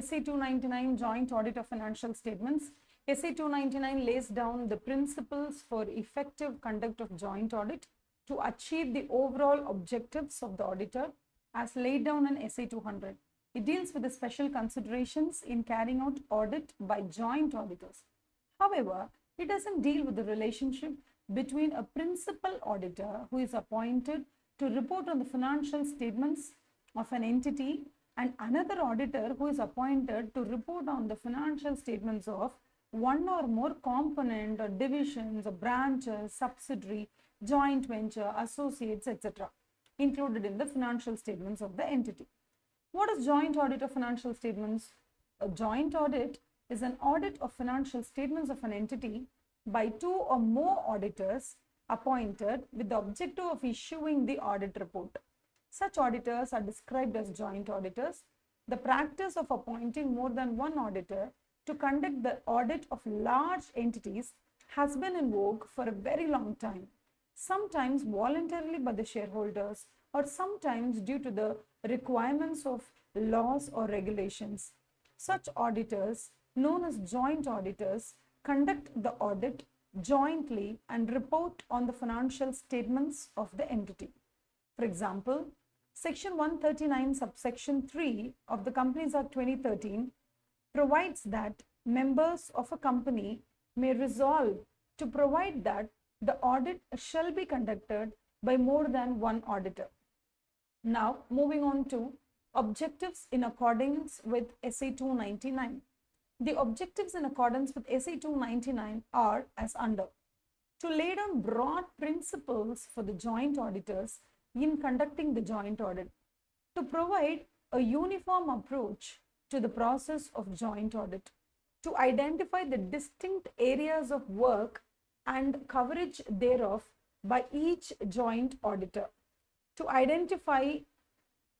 SA 299 Joint Audit of Financial Statements. SA 299 lays down the principles for effective conduct of joint audit to achieve the overall objectives of the auditor as laid down in SA 200. It deals with the special considerations in carrying out audit by joint auditors. However, it doesn't deal with the relationship between a principal auditor who is appointed to report on the financial statements of an entity and another auditor who is appointed to report on the financial statements of one or more component or divisions or branches, subsidiary, joint venture, associates, etc. included in the financial statements of the entity. What is joint audit of financial statements? A joint audit is an audit of financial statements of an entity by two or more auditors appointed with the objective of issuing the audit report. Such auditors are described as joint auditors. The practice of appointing more than one auditor to conduct the audit of large entities has been in vogue for a very long time, sometimes voluntarily by the shareholders or sometimes due to the requirements of laws or regulations. Such auditors, known as joint auditors, conduct the audit jointly and report on the financial statements of the entity. For example, Section 139, subsection 3 of the Companies Act 2013 provides that members of a company may resolve to provide that the audit shall be conducted by more than one auditor. Now, moving on to objectives in accordance with SA 299. The objectives in accordance with SA 299 are as under: to lay down broad principles for the joint auditors in conducting the joint audit, to provide a uniform approach to the process of joint audit, to identify the distinct areas of work and coverage thereof by each joint auditor, to identify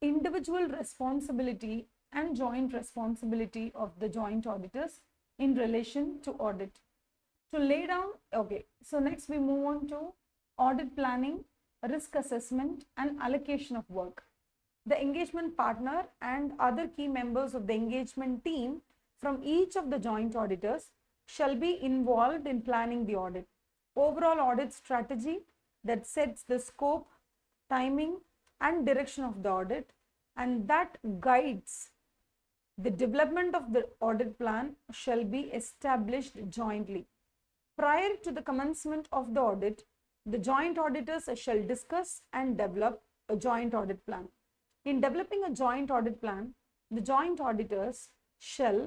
individual responsibility and joint responsibility of the joint auditors in relation to audit, to lay down, so next we move on to audit planning, risk assessment and allocation of work. The engagement partner and other key members of the engagement team from each of the joint auditors shall be involved in planning the audit. Overall audit strategy that sets the scope, timing and direction of the audit and that guides the development of the audit plan shall be established jointly. Prior to the commencement of the audit, the joint auditors shall discuss and develop a joint audit plan. In developing a joint audit plan, the joint auditors shall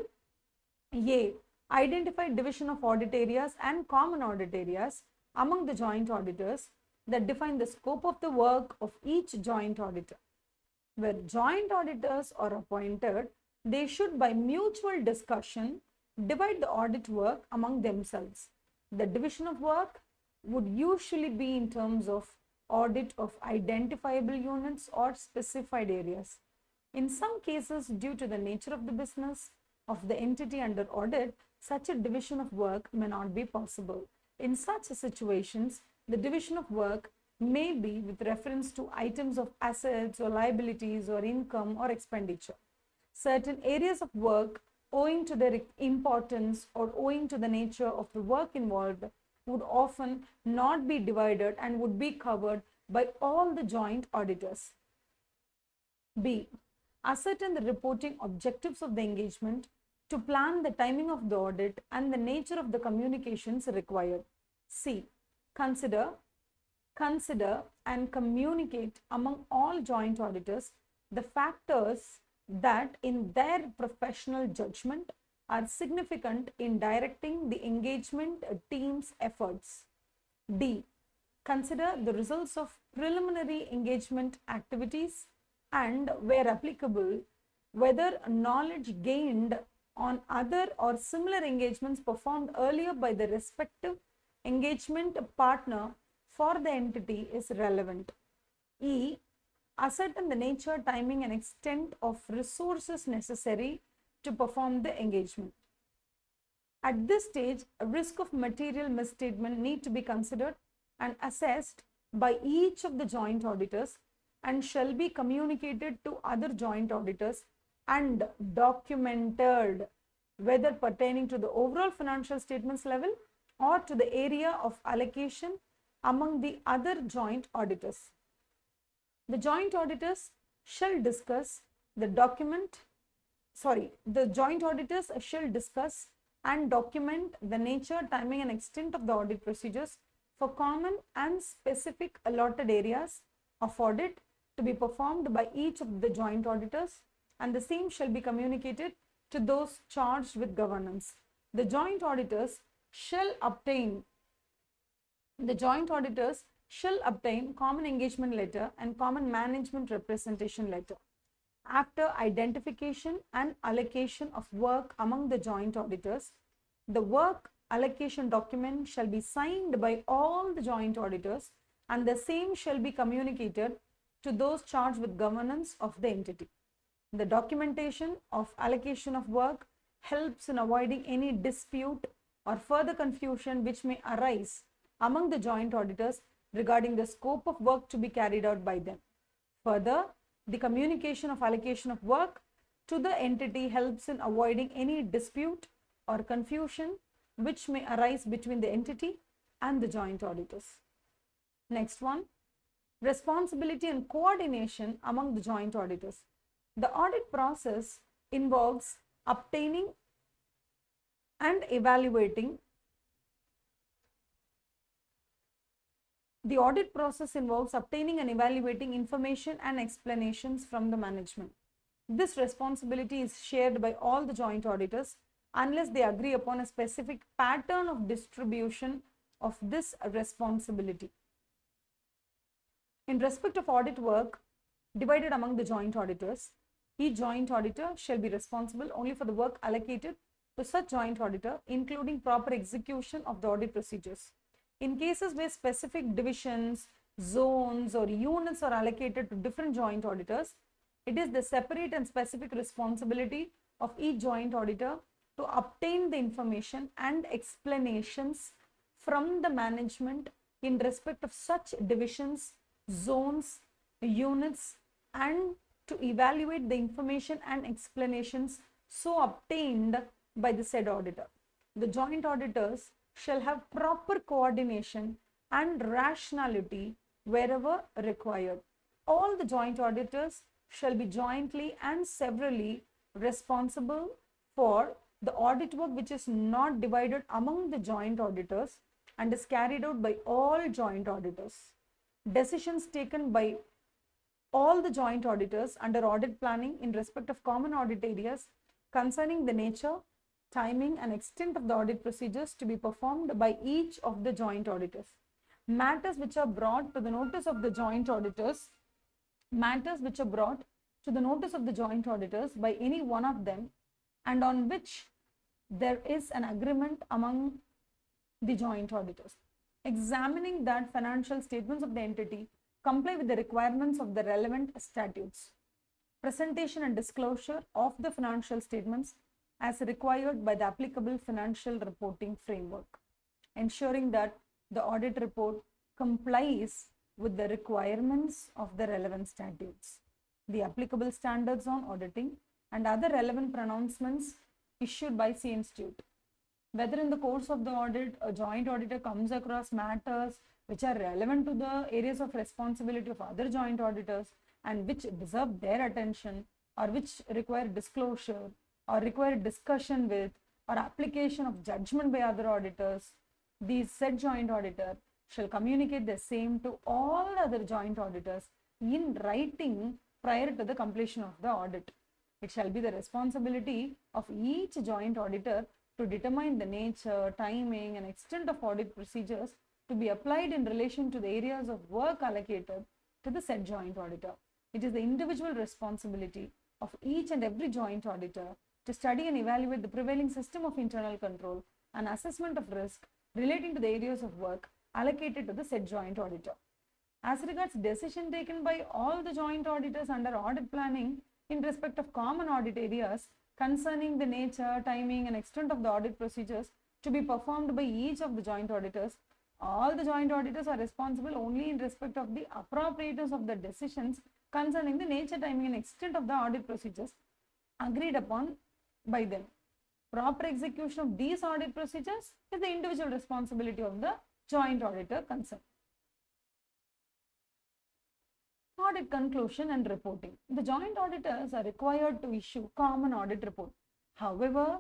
A. Identify division of audit areas and common audit areas among the joint auditors that define the scope of the work of each joint auditor. Where joint auditors are appointed, they should by mutual discussion divide the audit work among themselves. The division of work would usually be in terms of audit of identifiable units or specified areas. In some cases, due to the nature of the business of the entity under audit, such a division of work may not be possible. In such situations, the division of work may be with reference to items of assets or liabilities or income or expenditure. Certain areas of work, owing to their importance or owing to the nature of the work involved, would often not be divided and would be covered by all the joint auditors. B. Ascertain the reporting objectives of the engagement to plan the timing of the audit and the nature of the communications required. C. Consider and communicate among all joint auditors the factors that in their professional judgment are significant in directing the engagement team's efforts. D. Consider the results of preliminary engagement activities and, where applicable, whether knowledge gained on other or similar engagements performed earlier by the respective engagement partner for the entity is relevant. E. Ascertain the nature, timing and extent of resources necessary to perform the engagement. At this stage, a risk of material misstatement need to be considered and assessed by each of the joint auditors and shall be communicated to other joint auditors and documented, whether pertaining to the overall financial statements level or to the area of allocation among the other joint auditors. The joint auditors shall discuss the joint auditors shall discuss and document the nature, timing, and extent of the audit procedures for common and specific allotted areas of audit to be performed by each of the joint auditors, and the same shall be communicated to those charged with governance. The joint auditors shall obtain common engagement letter and common management representation letter. After identification and allocation of work among the joint auditors, the work allocation document shall be signed by all the joint auditors, and the same shall be communicated to those charged with governance of the entity. The documentation of allocation of work helps in avoiding any dispute or further confusion which may arise among the joint auditors regarding the scope of work to be carried out by them. Further, the communication of allocation of work to the entity helps in avoiding any dispute or confusion which may arise between the entity and the joint auditors. Next one, responsibility and coordination among the joint auditors. The audit process involves obtaining and evaluating information and explanations from the management. This responsibility is shared by all the joint auditors unless they agree upon a specific pattern of distribution of this responsibility. In respect of audit work divided among the joint auditors, each joint auditor shall be responsible only for the work allocated to such joint auditor, including proper execution of the audit procedures. In cases where specific divisions, zones, or units are allocated to different joint auditors, it is the separate and specific responsibility of each joint auditor to obtain the information and explanations from the management in respect of such divisions, zones, units, and to evaluate the information and explanations so obtained by the said auditor. The joint auditors shall have proper coordination and rationality wherever required. All the joint auditors shall be jointly and severally responsible for the audit work which is not divided among the joint auditors and is carried out by all joint auditors. Decisions taken by all the joint auditors under audit planning in respect of common audit areas concerning the nature, timing, and extent of the audit procedures to be performed by each of the joint auditors. Matters which are brought to the notice of the joint auditors by any one of them and on which there is an agreement among the joint auditors. Examining that financial statements of the entity comply with the requirements of the relevant statutes. Presentation and disclosure of the financial statements as required by the applicable financial reporting framework. Ensuring that the audit report complies with the requirements of the relevant statutes, the applicable standards on auditing, and other relevant pronouncements issued by C Institute. Whether in the course of the audit, a joint auditor comes across matters which are relevant to the areas of responsibility of other joint auditors and which deserve their attention or which require disclosure or require discussion with or application of judgment by other auditors, the said joint auditor shall communicate the same to all other joint auditors in writing prior to the completion of the audit. It shall be the responsibility of each joint auditor to determine the nature, timing, and extent of audit procedures to be applied in relation to the areas of work allocated to the said joint auditor. It is the individual responsibility of each and every joint auditor to study and evaluate the prevailing system of internal control and assessment of risk relating to the areas of work allocated to the said joint auditor. As regards decision taken by all the joint auditors under audit planning in respect of common audit areas concerning the nature, timing, and extent of the audit procedures to be performed by each of the joint auditors, all the joint auditors are responsible only in respect of the appropriateness of the decisions concerning the nature, timing, and extent of the audit procedures agreed upon by them. Proper execution of these audit procedures is the individual responsibility of the joint auditor concerned. Audit conclusion and reporting. The joint auditors are required to issue common audit report. However,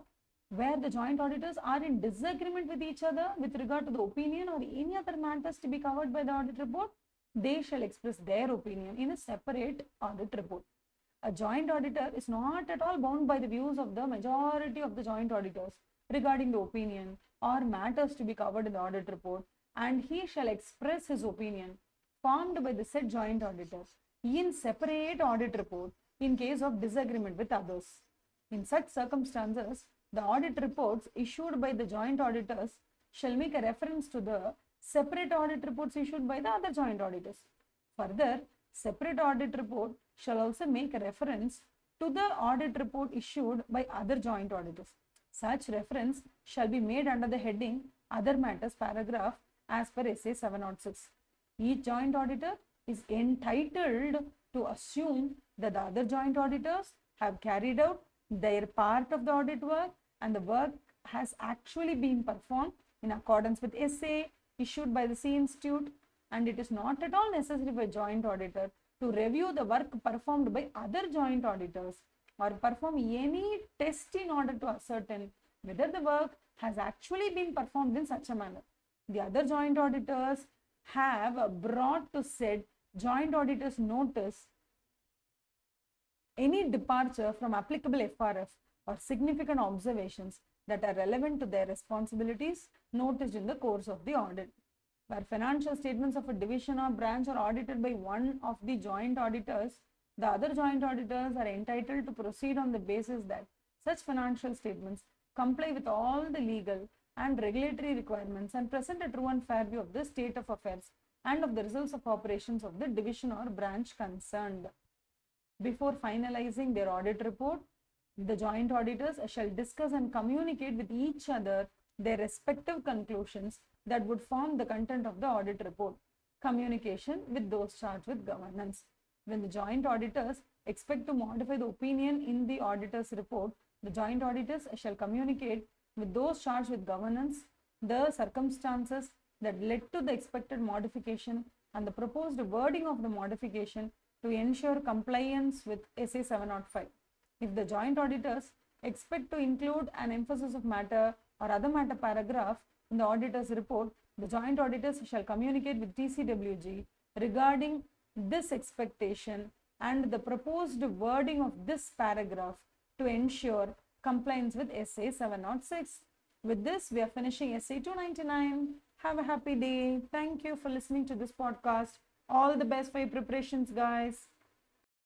where the joint auditors are in disagreement with each other with regard to the opinion or any other matters to be covered by the audit report, they shall express their opinion in a separate audit report. A joint auditor is not at all bound by the views of the majority of the joint auditors regarding the opinion or matters to be covered in the audit report, and he shall express his opinion formed by the said joint auditors in separate audit report in case of disagreement with others. In such circumstances, the audit reports issued by the joint auditors shall make a reference to the separate audit reports issued by the other joint auditors. Further, separate audit report shall also make a reference to the audit report issued by other joint auditors. Such reference shall be made under the heading Other Matters paragraph as per SA 706. Each joint auditor is entitled to assume that the other joint auditors have carried out their part of the audit work and the work has actually been performed in accordance with SA issued by the C Institute, and it is not at all necessary for a joint auditor to review the work performed by other joint auditors or perform any test in order to ascertain whether the work has actually been performed in such a manner. The other joint auditors have brought to said joint auditors notice any departure from applicable FRF or significant observations that are relevant to their responsibilities noticed in the course of the audit. Where financial statements of a division or branch are audited by one of the joint auditors, the other joint auditors are entitled to proceed on the basis that such financial statements comply with all the legal and regulatory requirements and present a true and fair view of the state of affairs and of the results of operations of the division or branch concerned. Before finalizing their audit report, the joint auditors shall discuss and communicate with each other their respective conclusions that would form the content of the audit report. Communication with those charged with governance. When the joint auditors expect to modify the opinion in the auditor's report, the joint auditors shall communicate with those charged with governance the circumstances that led to the expected modification and the proposed wording of the modification to ensure compliance with SA 705. If the joint auditors expect to include an emphasis of matter or other matter paragraph in the auditor's report, the joint auditors shall communicate with TCWG regarding this expectation and the proposed wording of this paragraph to ensure compliance with SA 706. With this, we are finishing SA 299. Have a happy day. Thank you for listening to this podcast. All the best for your preparations, guys.